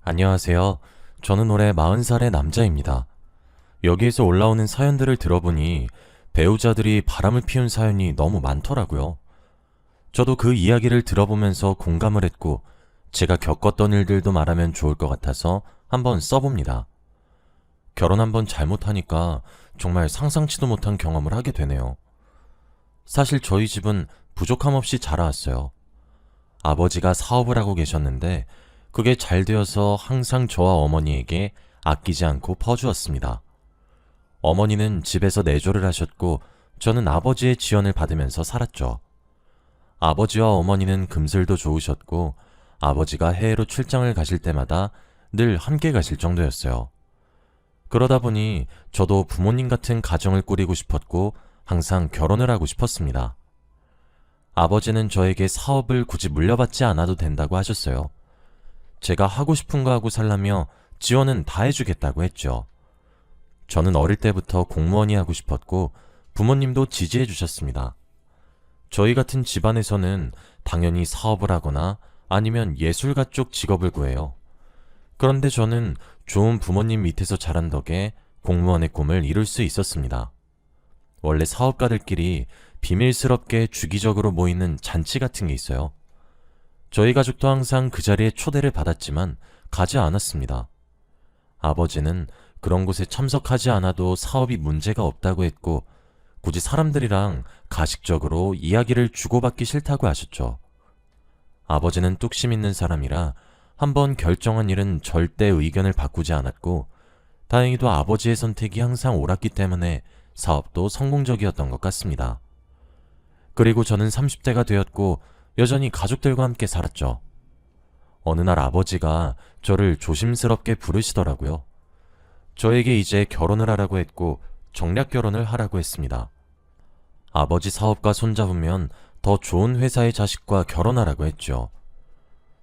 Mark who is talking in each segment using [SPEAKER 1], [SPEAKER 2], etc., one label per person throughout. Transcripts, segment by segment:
[SPEAKER 1] 안녕하세요. 저는 올해 40살의 남자입니다. 여기에서 올라오는 사연들을 들어보니 배우자들이 바람을 피운 사연이 너무 많더라고요. 저도 그 이야기를 들어보면서 공감을 했고, 제가 겪었던 일들도 말하면 좋을 것 같아서 한번 써봅니다. 결혼 한번 잘못하니까 정말 상상치도 못한 경험을 하게 되네요. 사실 저희 집은 부족함 없이 자라왔어요. 아버지가 사업을 하고 계셨는데 그게 잘 되어서 항상 저와 어머니에게 아끼지 않고 퍼주었습니다. 어머니는 집에서 내조를 하셨고 저는 아버지의 지원을 받으면서 살았죠. 아버지와 어머니는 금슬도 좋으셨고 아버지가 해외로 출장을 가실 때마다 늘 함께 가실 정도였어요. 그러다 보니 저도 부모님 같은 가정을 꾸리고 싶었고 항상 결혼을 하고 싶었습니다. 아버지는 저에게 사업을 굳이 물려받지 않아도 된다고 하셨어요. 제가 하고 싶은 거 하고 살라며 지원은 다 해주겠다고 했죠. 저는 어릴 때부터 공무원이 하고 싶었고 부모님도 지지해 주셨습니다. 저희 같은 집안에서는 당연히 사업을 하거나 아니면 예술가 쪽 직업을 구해요. 그런데 저는 좋은 부모님 밑에서 자란 덕에 공무원의 꿈을 이룰 수 있었습니다. 원래 사업가들끼리 비밀스럽게 주기적으로 모이는 잔치 같은 게 있어요. 저희 가족도 항상 그 자리에 초대를 받았지만 가지 않았습니다. 아버지는 그런 곳에 참석하지 않아도 사업이 문제가 없다고 했고 굳이 사람들이랑 가식적으로 이야기를 주고받기 싫다고 하셨죠. 아버지는 뚝심 있는 사람이라 한번 결정한 일은 절대 의견을 바꾸지 않았고 다행히도 아버지의 선택이 항상 옳았기 때문에 사업도 성공적이었던 것 같습니다. 그리고 저는 30대가 되었고 여전히 가족들과 함께 살았죠. 어느 날 아버지가 저를 조심스럽게 부르시더라고요. 저에게 이제 결혼을 하라고 했고 정략 결혼을 하라고 했습니다. 아버지 사업과 손잡으면 더 좋은 회사의 자식과 결혼하라고 했죠.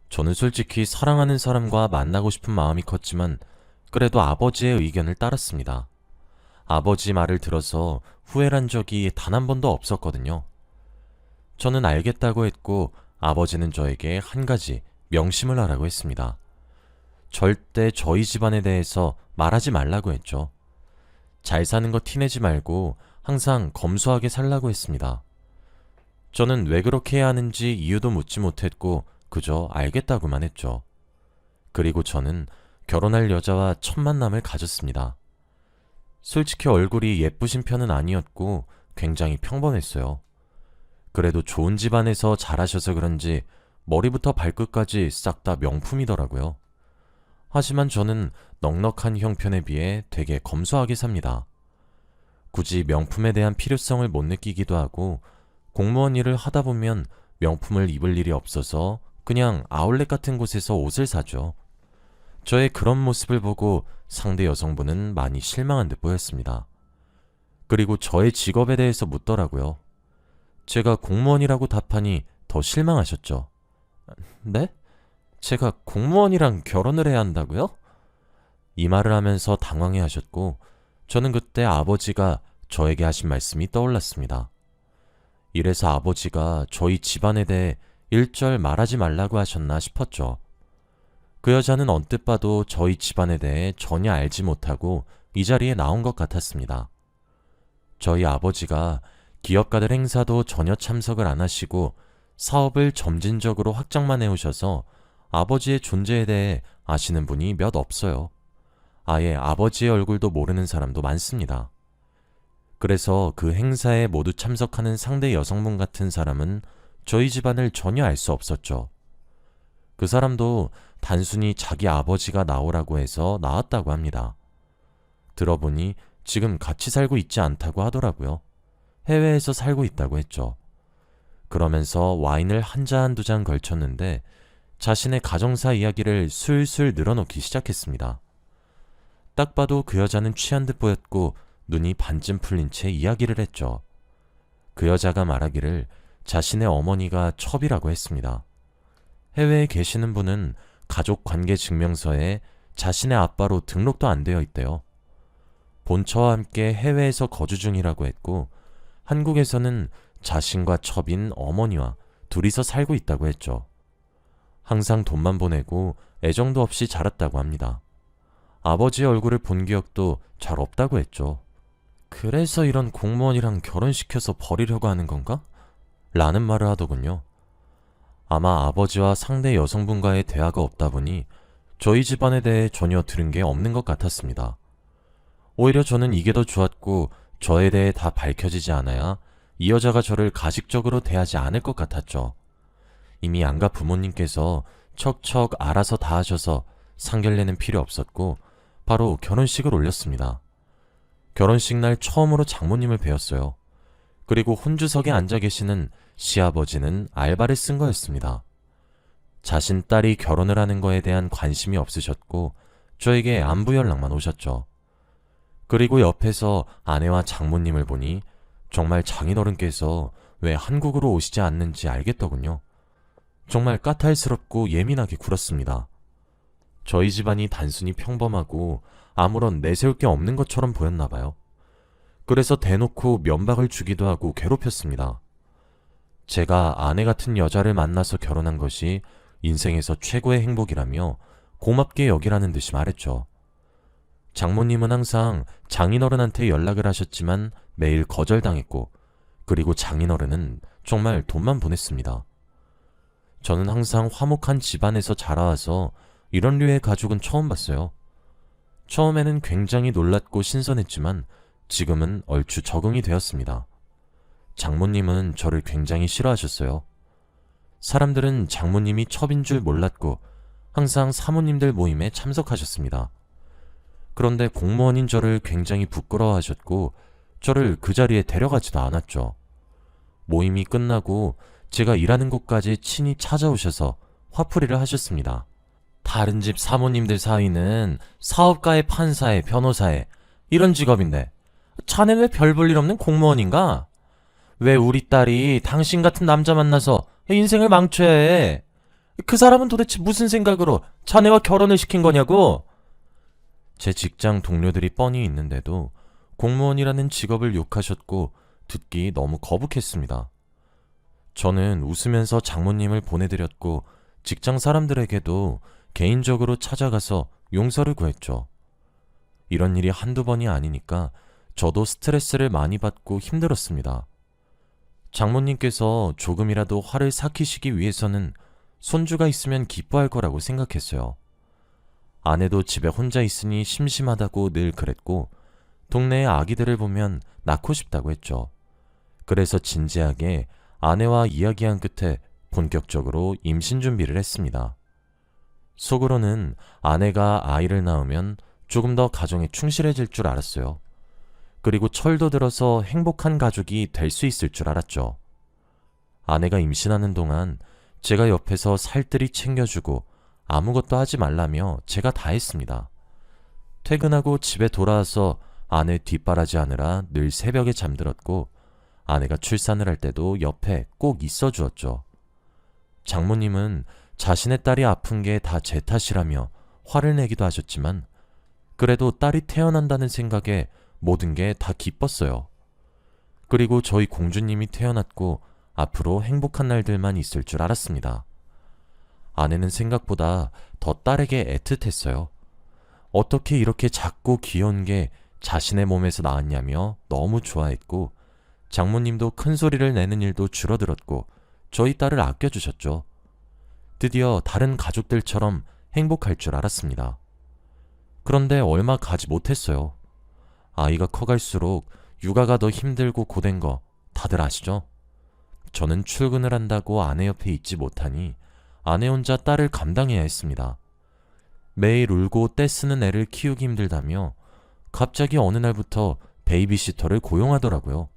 [SPEAKER 1] 저는 솔직히 사랑하는 사람과 만나고 싶은 마음이 컸지만 그래도 아버지의 의견을 따랐습니다. 아버지 말을 들어서 후회한 적이 단 한 번도 없었거든요. 저는 알겠다고 했고 아버지는 저에게 한 가지 명심을 하라고 했습니다. 절대 저희 집안에 대해서 말하지 말라고 했죠. 잘 사는 거 티내지 말고 항상 검소하게 살라고 했습니다. 저는 왜 그렇게 해야 하는지 이유도 묻지 못했고 그저 알겠다고만 했죠. 그리고 저는 결혼할 여자와 첫 만남을 가졌습니다. 솔직히 얼굴이 예쁘신 편은 아니었고 굉장히 평범했어요. 그래도 좋은 집안에서 자라셔서 그런지 머리부터 발끝까지 싹 다 명품이더라고요. 하지만 저는 넉넉한 형편에 비해 되게 검소하게 삽니다. 굳이 명품에 대한 필요성을 못 느끼기도 하고 공무원 일을 하다 보면 명품을 입을 일이 없어서 그냥 아울렛 같은 곳에서 옷을 사죠. 저의 그런 모습을 보고 상대 여성분은 많이 실망한 듯 보였습니다. 그리고 저의 직업에 대해서 묻더라고요. 제가 공무원이라고 답하니 더 실망하셨죠. 네? 제가 공무원이랑 결혼을 해야 한다고요? 이 말을 하면서 당황해 하셨고 저는 그때 아버지가 저에게 하신 말씀이 떠올랐습니다. 이래서 아버지가 저희 집안에 대해 일절 말하지 말라고 하셨나 싶었죠. 그 여자는 언뜻 봐도 저희 집안에 대해 전혀 알지 못하고 이 자리에 나온 것 같았습니다. 저희 아버지가 기업가들 행사도 전혀 참석을 안 하시고 사업을 점진적으로 확장만 해오셔서 아버지의 존재에 대해 아시는 분이 몇 없어요. 아예 아버지의 얼굴도 모르는 사람도 많습니다. 그래서 그 행사에 모두 참석하는 상대 여성분 같은 사람은 저희 집안을 전혀 알 수 없었죠. 그 사람도 단순히 자기 아버지가 나오라고 해서 나왔다고 합니다. 들어보니 지금 같이 살고 있지 않다고 하더라고요. 해외에서 살고 있다고 했죠. 그러면서 와인을 한 잔 두 잔 걸쳤는데 자신의 가정사 이야기를 술술 늘어놓기 시작했습니다. 딱 봐도 그 여자는 취한 듯 보였고 눈이 반쯤 풀린 채 이야기를 했죠. 그 여자가 말하기를 자신의 어머니가 첩이라고 했습니다. 해외에 계시는 분은 가족관계 증명서에 자신의 아빠로 등록도 안 되어 있대요. 본처와 함께 해외에서 거주 중이라고 했고 한국에서는 자신과 첩인 어머니와 둘이서 살고 있다고 했죠. 항상 돈만 보내고 애정도 없이 자랐다고 합니다. 아버지의 얼굴을 본 기억도 잘 없다고 했죠. 그래서 이런 공무원이랑 결혼시켜서 버리려고 하는 건가? 라는 말을 하더군요. 아마 아버지와 상대 여성분과의 대화가 없다 보니 저희 집안에 대해 전혀 들은 게 없는 것 같았습니다. 오히려 저는 이게 더 좋았고 저에 대해 다 밝혀지지 않아야 이 여자가 저를 가식적으로 대하지 않을 것 같았죠. 이미 양가 부모님께서 척척 알아서 다 하셔서 상견례는 필요 없었고 바로 결혼식을 올렸습니다. 결혼식 날 처음으로 장모님을 뵈었어요. 그리고 혼주석에 앉아 계시는 시아버지는 알바를 쓴 거였습니다. 자신 딸이 결혼을 하는 거에 대한 관심이 없으셨고 저에게 안부 연락만 오셨죠. 그리고 옆에서 아내와 장모님을 보니 정말 장인어른께서 왜 한국으로 오시지 않는지 알겠더군요. 정말 까탈스럽고 예민하게 굴었습니다. 저희 집안이 단순히 평범하고 아무런 내세울 게 없는 것처럼 보였나 봐요. 그래서 대놓고 면박을 주기도 하고 괴롭혔습니다. 제가 아내 같은 여자를 만나서 결혼한 것이 인생에서 최고의 행복이라며 고맙게 여기라는 듯이 말했죠. 장모님은 항상 장인어른한테 연락을 하셨지만 매일 거절당했고, 그리고 장인어른은 정말 돈만 보냈습니다. 저는 항상 화목한 집안에서 자라와서 이런 류의 가족은 처음 봤어요. 처음에는 굉장히 놀랐고 신선했지만 지금은 얼추 적응이 되었습니다. 장모님은 저를 굉장히 싫어하셨어요. 사람들은 장모님이 첩인 줄 몰랐고 항상 사모님들 모임에 참석하셨습니다. 그런데 공무원인 저를 굉장히 부끄러워하셨고 저를 그 자리에 데려가지도 않았죠. 모임이 끝나고 제가 일하는 곳까지 친히 찾아오셔서 화풀이를 하셨습니다. 다른 집 사모님들 사이는 사업가의 판사에 변호사에 이런 직업인데 자네는 왜 별 볼 일 없는 공무원인가? 왜 우리 딸이 당신 같은 남자 만나서 인생을 망쳐야 해? 그 사람은 도대체 무슨 생각으로 자네와 결혼을 시킨 거냐고? 제 직장 동료들이 뻔히 있는데도 공무원이라는 직업을 욕하셨고 듣기 너무 거북했습니다. 저는 웃으면서 장모님을 보내드렸고 직장 사람들에게도 개인적으로 찾아가서 용서를 구했죠. 이런 일이 한두 번이 아니니까 저도 스트레스를 많이 받고 힘들었습니다. 장모님께서 조금이라도 화를 삭히시기 위해서는 손주가 있으면 기뻐할 거라고 생각했어요. 아내도 집에 혼자 있으니 심심하다고 늘 그랬고 동네의 아기들을 보면 낳고 싶다고 했죠. 그래서 진지하게 아내와 이야기한 끝에 본격적으로 임신 준비를 했습니다. 속으로는 아내가 아이를 낳으면 조금 더 가정에 충실해질 줄 알았어요. 그리고 철도 들어서 행복한 가족이 될 수 있을 줄 알았죠. 아내가 임신하는 동안 제가 옆에서 살뜰히 챙겨주고 아무것도 하지 말라며 제가 다 했습니다. 퇴근하고 집에 돌아와서 아내 뒷바라지하느라 늘 새벽에 잠들었고 아내가 출산을 할 때도 옆에 꼭 있어 주었죠. 장모님은 자신의 딸이 아픈 게 다 제 탓이라며 화를 내기도 하셨지만 그래도 딸이 태어난다는 생각에 모든 게 다 기뻤어요. 그리고 저희 공주님이 태어났고 앞으로 행복한 날들만 있을 줄 알았습니다. 아내는 생각보다 더 딸에게 애틋했어요. 어떻게 이렇게 작고 귀여운 게 자신의 몸에서 나왔냐며 너무 좋아했고 장모님도 큰 소리를 내는 일도 줄어들었고 저희 딸을 아껴주셨죠. 드디어 다른 가족들처럼 행복할 줄 알았습니다. 그런데 얼마 가지 못했어요. 아이가 커갈수록 육아가 더 힘들고 고된 거 다들 아시죠? 저는 출근을 한다고 아내 옆에 있지 못하니 아내 혼자 딸을 감당해야 했습니다. 매일 울고 떼쓰는 애를 키우기 힘들다며 갑자기 어느 날부터 베이비시터를 고용하더라고요.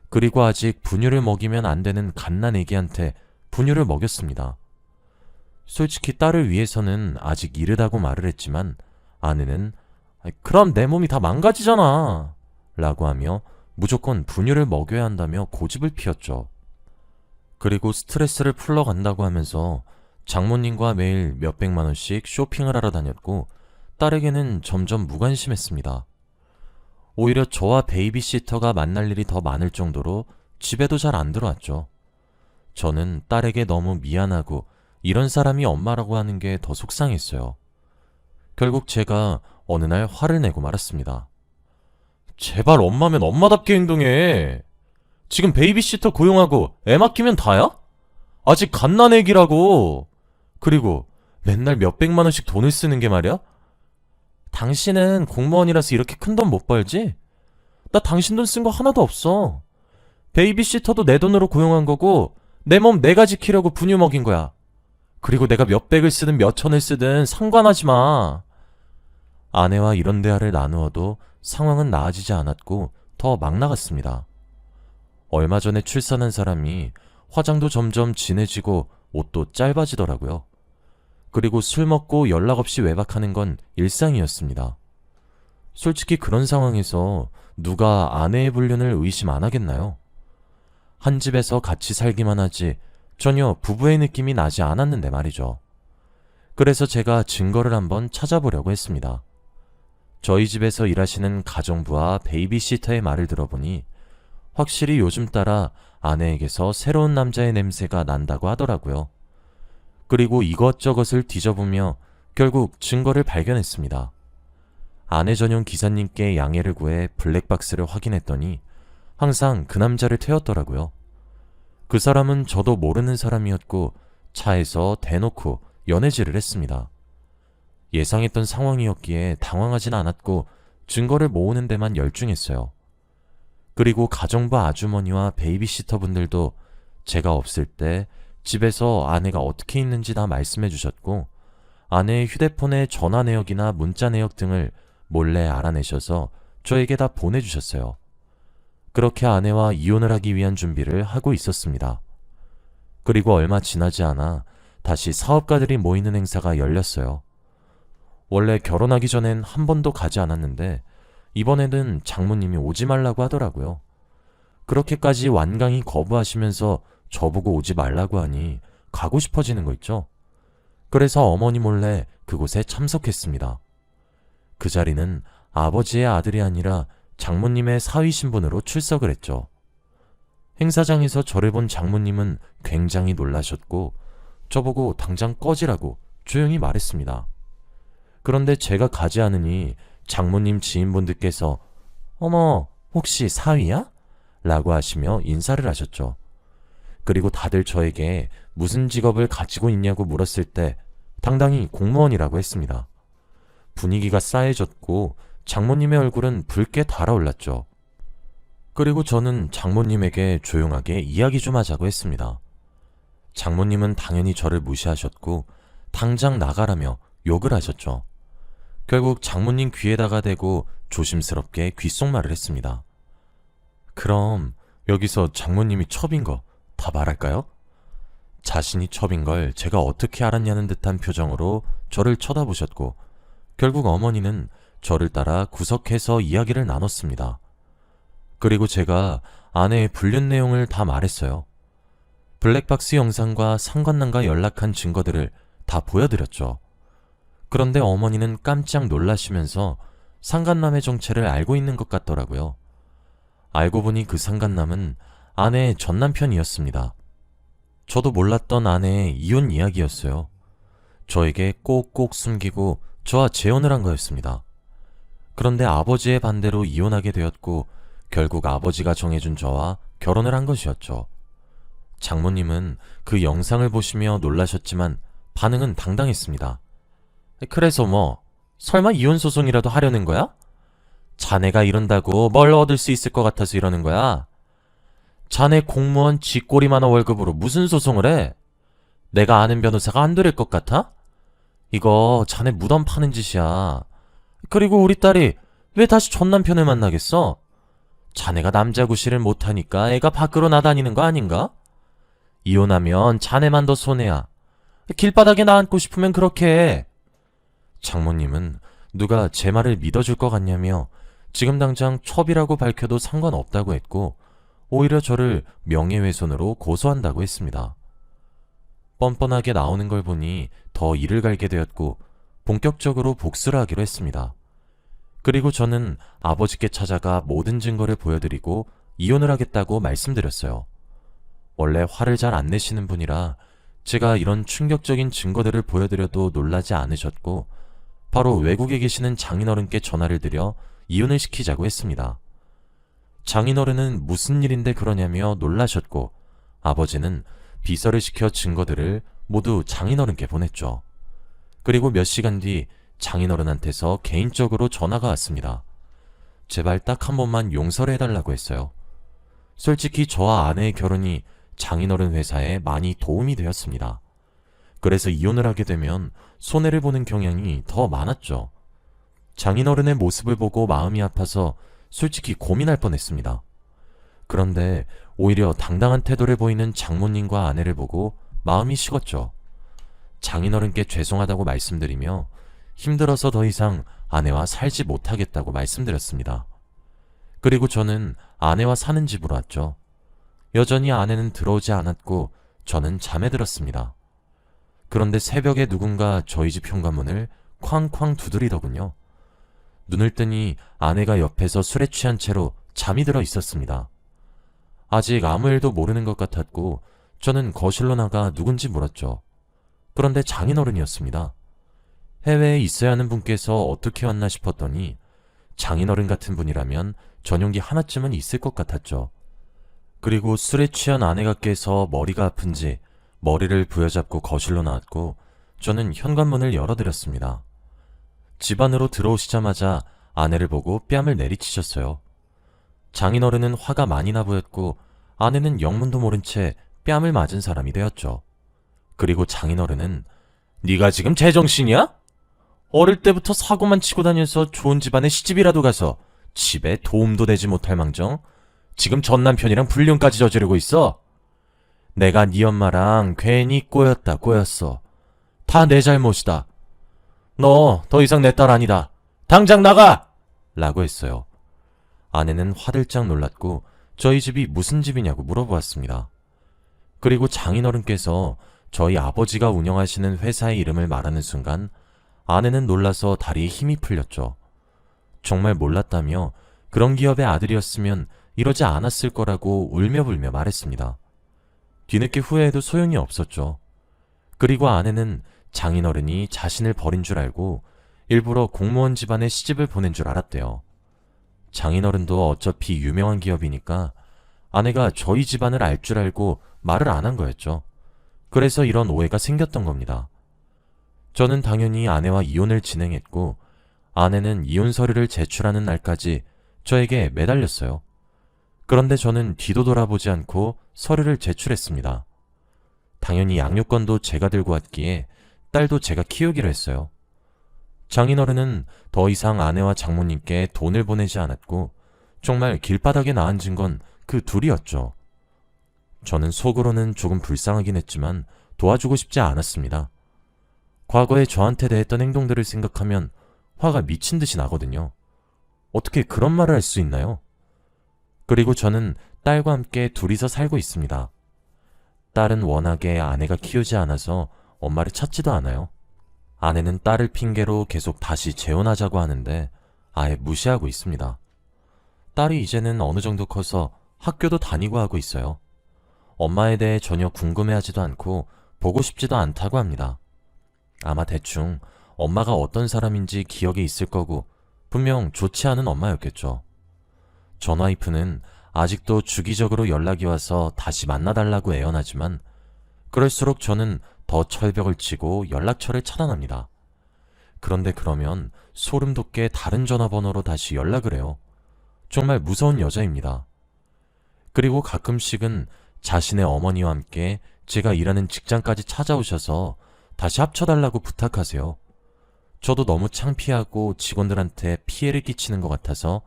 [SPEAKER 1] 그리고 아직 분유를 먹이면 안 되는 갓난 애기한테 분유를 먹였습니다. 솔직히 딸을 위해서는 아직 이르다고 말을 했지만 아내는 그럼 내 몸이 다 망가지잖아 라고 하며 무조건 분유를 먹여야 한다며 고집을 피웠죠. 그리고 스트레스를 풀러 간다고 하면서 장모님과 매일 몇백만 원씩 쇼핑을 하러 다녔고 딸에게는 점점 무관심했습니다. 오히려 저와 베이비시터가 만날 일이 더 많을 정도로 집에도 잘 안 들어왔죠. 저는 딸에게 너무 미안하고 이런 사람이 엄마라고 하는 게 더 속상했어요. 결국 제가 어느 날 화를 내고 말았습니다. 제발 엄마면 엄마답게 행동해. 지금 베이비시터 고용하고 애 맡기면 다야? 아직 갓난애기라고. 그리고 맨날 몇백만 원씩 돈을 쓰는 게 말이야? 당신은 공무원이라서 이렇게 큰 돈 못 벌지? 나 당신 돈 쓴 거 하나도 없어. 베이비시터도 내 돈으로 고용한 거고 내 몸 내가 지키려고 분유 먹인 거야. 그리고 내가 몇백을 쓰든 몇천을 쓰든 상관하지 마. 아내와 이런 대화를 나누어도 상황은 나아지지 않았고 더 막 나갔습니다. 얼마 전에 출산한 사람이 화장도 점점 진해지고 옷도 짧아지더라고요. 그리고 술 먹고 연락 없이 외박하는 건 일상이었습니다. 솔직히 그런 상황에서 누가 아내의 불륜을 의심 안 하겠나요? 한 집에서 같이 살기만 하지 전혀 부부의 느낌이 나지 않았는데 말이죠. 그래서 제가 증거를 한번 찾아보려고 했습니다. 저희 집에서 일하시는 가정부와 베이비시터의 말을 들어보니 확실히 요즘 따라 아내에게서 새로운 남자의 냄새가 난다고 하더라고요. 그리고 이것저것을 뒤져보며 결국 증거를 발견했습니다. 아내 전용 기사님께 양해를 구해 블랙박스를 확인했더니 항상 그 남자를 태웠더라고요. 그 사람은 저도 모르는 사람이었고 차에서 대놓고 연애질을 했습니다. 예상했던 상황이었기에 당황하진 않았고 증거를 모으는 데만 열중했어요. 그리고 가정부 아주머니와 베이비시터 분들도 제가 없을 때 집에서 아내가 어떻게 있는지 다 말씀해 주셨고 아내의 휴대폰의 전화 내역이나 문자 내역 등을 몰래 알아내셔서 저에게 다 보내주셨어요. 그렇게 아내와 이혼을 하기 위한 준비를 하고 있었습니다. 그리고 얼마 지나지 않아 다시 사업가들이 모이는 행사가 열렸어요. 원래 결혼하기 전엔 한 번도 가지 않았는데 이번에는 장모님이 오지 말라고 하더라고요. 그렇게까지 완강히 거부하시면서 저보고 오지 말라고 하니 가고 싶어지는 거 있죠. 그래서 어머니 몰래 그곳에 참석했습니다. 그 자리는 아버지의 아들이 아니라 장모님의 사위 신분으로 출석을 했죠. 행사장에서 저를 본 장모님은 굉장히 놀라셨고 저보고 당장 꺼지라고 조용히 말했습니다. 그런데 제가 가지 않으니 장모님 지인분들께서 어머, 혹시 사위야? 라고 하시며 인사를 하셨죠. 그리고 다들 저에게 무슨 직업을 가지고 있냐고 물었을 때 당당히 공무원이라고 했습니다. 분위기가 싸해졌고 장모님의 얼굴은 붉게 달아올랐죠. 그리고 저는 장모님에게 조용하게 이야기 좀 하자고 했습니다. 장모님은 당연히 저를 무시하셨고 당장 나가라며 욕을 하셨죠. 결국 장모님 귀에다가 대고 조심스럽게 귓속말을 했습니다. 그럼 여기서 장모님이 첩인 거 다 말할까요? 자신이 첩인 걸 제가 어떻게 알았냐는 듯한 표정으로 저를 쳐다보셨고 결국 어머니는 저를 따라 구석해서 이야기를 나눴습니다. 그리고 제가 아내의 불륜 내용을 다 말했어요. 블랙박스 영상과 상관남과 연락한 증거들을 다 보여드렸죠. 그런데 어머니는 깜짝 놀라시면서 상간남의 정체를 알고 있는 것 같더라고요. 알고 보니 그 상간남은 아내의 전남편이었습니다. 저도 몰랐던 아내의 이혼 이야기였어요. 저에게 꼭꼭 숨기고 저와 재혼을 한 거였습니다. 그런데 아버지의 반대로 이혼하게 되었고 결국 아버지가 정해준 저와 결혼을 한 것이었죠. 장모님은 그 영상을 보시며 놀라셨지만 반응은 당당했습니다. 그래서 뭐 설마 이혼 소송이라도 하려는 거야? 자네가 이런다고 뭘 얻을 수 있을 것 같아서 이러는 거야? 자네 공무원 쥐꼬리만한 월급으로 무슨 소송을 해? 내가 아는 변호사가 안 될 것 같아? 이거 자네 무덤 파는 짓이야. 그리고 우리 딸이 왜 다시 전 남편을 만나겠어? 자네가 남자 구실을 못하니까 애가 밖으로 나다니는 거 아닌가? 이혼하면 자네만 더 손해야. 길바닥에 나앉고 싶으면 그렇게 해. 장모님은 누가 제 말을 믿어줄 것 같냐며 지금 당장 첩이라고 밝혀도 상관없다고 했고 오히려 저를 명예훼손으로 고소한다고 했습니다. 뻔뻔하게 나오는 걸 보니 더 이를 갈게 되었고 본격적으로 복수를 하기로 했습니다. 그리고 저는 아버지께 찾아가 모든 증거를 보여드리고 이혼을 하겠다고 말씀드렸어요. 원래 화를 잘 안 내시는 분이라 제가 이런 충격적인 증거들을 보여드려도 놀라지 않으셨고 바로 외국에 계시는 장인어른께 전화를 드려 이혼을 시키자고 했습니다. 장인어른은 무슨 일인데 그러냐며 놀라셨고 아버지는 비서를 시켜 증거들을 모두 장인어른께 보냈죠. 그리고 몇 시간 뒤 장인어른한테서 개인적으로 전화가 왔습니다. 제발 딱 한 번만 용서를 해달라고 했어요. 솔직히 저와 아내의 결혼이 장인어른 회사에 많이 도움이 되었습니다. 그래서 이혼을 하게 되면 손해를 보는 경향이 더 많았죠. 장인어른의 모습을 보고 마음이 아파서 솔직히 고민할 뻔했습니다. 그런데 오히려 당당한 태도를 보이는 장모님과 아내를 보고 마음이 식었죠. 장인어른께 죄송하다고 말씀드리며 힘들어서 더 이상 아내와 살지 못하겠다고 말씀드렸습니다. 그리고 저는 아내와 사는 집으로 왔죠. 여전히 아내는 들어오지 않았고 저는 잠에 들었습니다. 그런데 새벽에 누군가 저희 집 현관문을 쾅쾅 두드리더군요. 눈을 뜨니 아내가 옆에서 술에 취한 채로 잠이 들어 있었습니다. 아직 아무 일도 모르는 것 같았고 저는 거실로 나가 누군지 물었죠. 그런데 장인어른이었습니다. 해외에 있어야 하는 분께서 어떻게 왔나 싶었더니 장인어른 같은 분이라면 전용기 하나쯤은 있을 것 같았죠. 그리고 술에 취한 아내가 깨서 머리가 아픈지 머리를 부여잡고 거실로 나왔고 저는 현관문을 열어드렸습니다. 집 안으로 들어오시자마자 아내를 보고 뺨을 내리치셨어요. 장인어른은 화가 많이 나 보였고 아내는 영문도 모른 채 뺨을 맞은 사람이 되었죠. 그리고 장인어른은 네가 지금 제정신이야? 어릴 때부터 사고만 치고 다녀서 좋은 집안에 시집이라도 가서 집에 도움도 되지 못할 망정 지금 전 남편이랑 불륜까지 저지르고 있어? 내가 네 엄마랑 괜히 꼬였어. 다 내 잘못이다. 너 더 이상 내 딸 아니다. 당장 나가! 라고 했어요. 아내는 화들짝 놀랐고 저희 집이 무슨 집이냐고 물어보았습니다. 그리고 장인어른께서 저희 아버지가 운영하시는 회사의 이름을 말하는 순간 아내는 놀라서 다리에 힘이 풀렸죠. 정말 몰랐다며 그런 기업의 아들이었으면 이러지 않았을 거라고 울며불며 말했습니다. 뒤늦게 후회해도 소용이 없었죠. 그리고 아내는 장인어른이 자신을 버린 줄 알고 일부러 공무원 집안에 시집을 보낸 줄 알았대요. 장인어른도 어차피 유명한 기업이니까 아내가 저희 집안을 알 줄 알고 말을 안 한 거였죠. 그래서 이런 오해가 생겼던 겁니다. 저는 당연히 아내와 이혼을 진행했고 아내는 이혼 서류를 제출하는 날까지 저에게 매달렸어요. 그런데 저는 뒤도 돌아보지 않고 서류를 제출했습니다. 당연히 양육권도 제가 들고 왔기에 딸도 제가 키우기로 했어요. 장인어른은 더 이상 아내와 장모님께 돈을 보내지 않았고 정말 길바닥에 나앉은 건 그 둘이었죠. 저는 속으로는 조금 불쌍하긴 했지만 도와주고 싶지 않았습니다. 과거에 저한테 대했던 행동들을 생각하면 화가 미친 듯이 나거든요. 어떻게 그런 말을 할 수 있나요? 그리고 저는 딸과 함께 둘이서 살고 있습니다. 딸은 워낙에 아내가 키우지 않아서 엄마를 찾지도 않아요. 아내는 딸을 핑계로 계속 다시 재혼하자고 하는데 아예 무시하고 있습니다. 딸이 이제는 어느 정도 커서 학교도 다니고 하고 있어요. 엄마에 대해 전혀 궁금해하지도 않고 보고 싶지도 않다고 합니다. 아마 대충 엄마가 어떤 사람인지 기억에 있을 거고 분명 좋지 않은 엄마였겠죠. 전 와이프는 아직도 주기적으로 연락이 와서 다시 만나달라고 애원하지만 그럴수록 저는 더 철벽을 치고 연락처를 차단합니다. 그런데 그러면 소름 돋게 다른 전화번호로 다시 연락을 해요. 정말 무서운 여자입니다. 그리고 가끔씩은 자신의 어머니와 함께 제가 일하는 직장까지 찾아오셔서 다시 합쳐달라고 부탁하세요. 저도 너무 창피하고 직원들한테 피해를 끼치는 것 같아서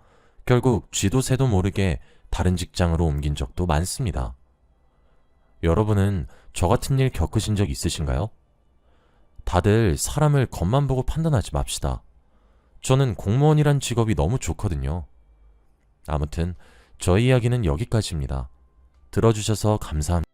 [SPEAKER 1] 결국 쥐도 새도 모르게 다른 직장으로 옮긴 적도 많습니다. 여러분은 저 같은 일 겪으신 적 있으신가요? 다들 사람을 겉만 보고 판단하지 맙시다. 저는 공무원이란 직업이 너무 좋거든요. 아무튼 저희 이야기는 여기까지입니다. 들어주셔서 감사합니다.